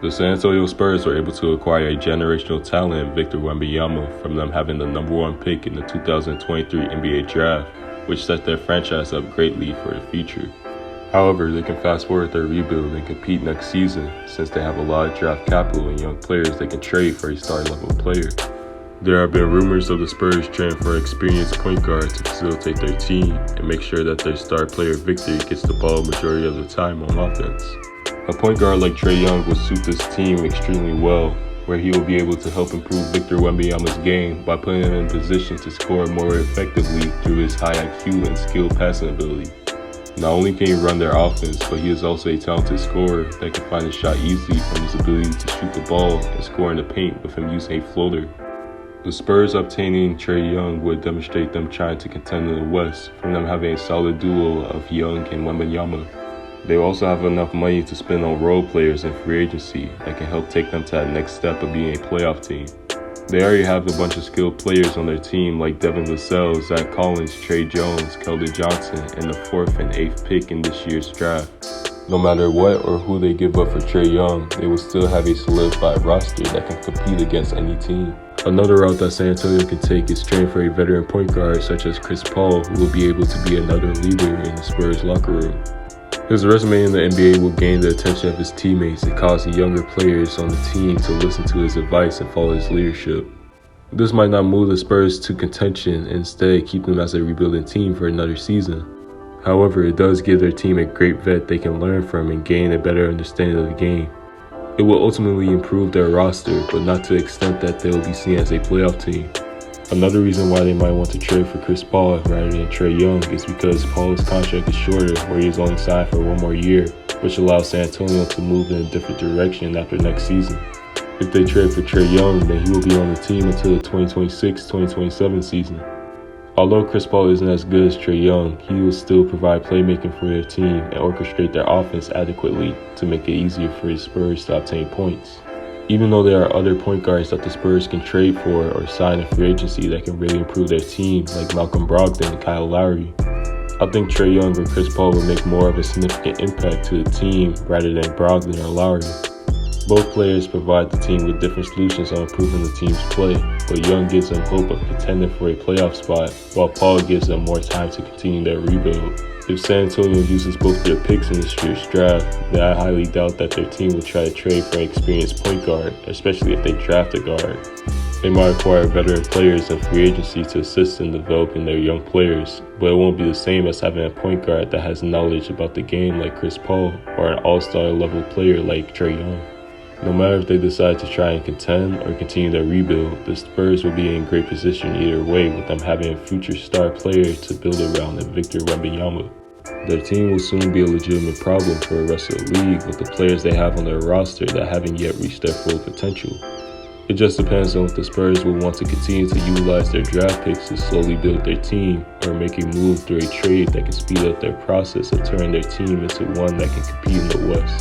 The San Antonio Spurs were able to acquire a generational talent, Victor Wembanyama, from them having the #1 pick in the 2023 NBA Draft, which set their franchise up greatly for the future. However, they can fast forward their rebuild and compete next season, since they have a lot of draft capital and young players they can trade for a star-level player. There have been rumors of the Spurs trading for an experienced point guard to facilitate their team and make sure that their star player Victor gets the ball majority of the time on offense. A point guard like Trae Young would suit this team extremely well, where he will be able to help improve Victor Wembanyama's game by putting him in position to score more effectively through his high IQ and skilled passing ability. Not only can he run their offense, but he is also a talented scorer that can find his shot easily from his ability to shoot the ball and score in the paint with him using a floater. The Spurs obtaining Trae Young would demonstrate them trying to contend in the West, from them having a solid duo of Young and Wembanyama. They also have enough money to spend on role players in free agency that can help take them to that next step of being a playoff team. They already have a bunch of skilled players on their team like Devin Vassell, Zach Collins, Trey Jones, Keldon Johnson, and the 4th and 8th pick in this year's draft. No matter what or who they give up for Trae Young, they will still have a solidified roster that can compete against any team. Another route that San Antonio can take is trading for a veteran point guard such as Chris Paul, who will be able to be another leader in the Spurs locker room. His resume in the NBA will gain the attention of his teammates and cause the younger players on the team to listen to his advice and follow his leadership. This might not move the Spurs to contention and instead keep them as a rebuilding team for another season. However, it does give their team a great vet they can learn from and gain a better understanding of the game. It will ultimately improve their roster, but not to the extent that they will be seen as a playoff team. Another reason why they might want to trade for Chris Paul rather than Trae Young is because Paul's contract is shorter, where he is only signed for 1 more year, which allows San Antonio to move in a different direction after next season. If they trade for Trae Young, then he will be on the team until the 2026-2027 season. Although Chris Paul isn't as good as Trae Young, he will still provide playmaking for their team and orchestrate their offense adequately to make it easier for the Spurs to obtain points. Even though there are other point guards that the Spurs can trade for or sign in free agency that can really improve their team, like Malcolm Brogdon and Kyle Lowry, I think Trae Young or Chris Paul will make more of a significant impact to the team rather than Brogdon or Lowry. Both players provide the team with different solutions on improving the team's play, but Young gives them hope of contending for a playoff spot, while Paul gives them more time to continue their rebuild. If San Antonio uses both their picks in this year's draft, then I highly doubt that their team will try to trade for an experienced point guard, especially if they draft a guard. They might acquire veteran players in free agency to assist in developing their young players, but it won't be the same as having a point guard that has knowledge about the game like Chris Paul or an all-star level player like Trae Young. No matter if they decide to try and contend or continue their rebuild, the Spurs will be in great position either way, with them having a future star player to build around in Victor Wembanyama. Their team will soon be a legitimate problem for the rest of the league with the players they have on their roster that haven't yet reached their full potential. It just depends on if the Spurs will want to continue to utilize their draft picks to slowly build their team or make a move through a trade that can speed up their process of turning their team into one that can compete in the West.